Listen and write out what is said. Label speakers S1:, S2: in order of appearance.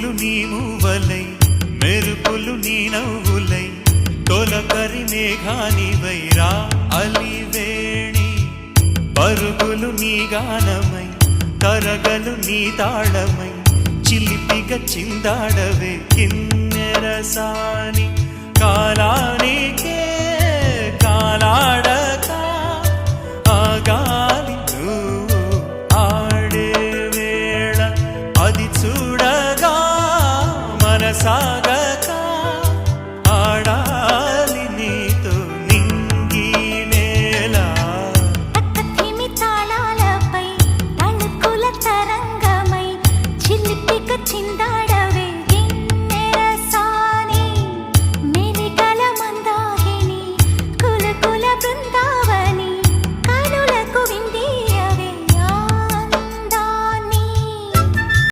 S1: పువ్వులు నీ మూవలై మెరుపులు నీ నవ్వులై తొలకరి మేఘానివై రా అలివేణి పరుగులు నీ గానమై తరగలు నీ తాళమై చిలిపిగా చిందాడవే కిన్నెరసాని కాలానికే కాలాడక ఆగాలి నువ్వు ఆడే వేళ అది చూడగా మనసాగక ఆడాలి నీతో నింగి నేల
S2: తక్కతిమి తాళాలపై తళుకుల తరంగమై చిలిపిక చిందా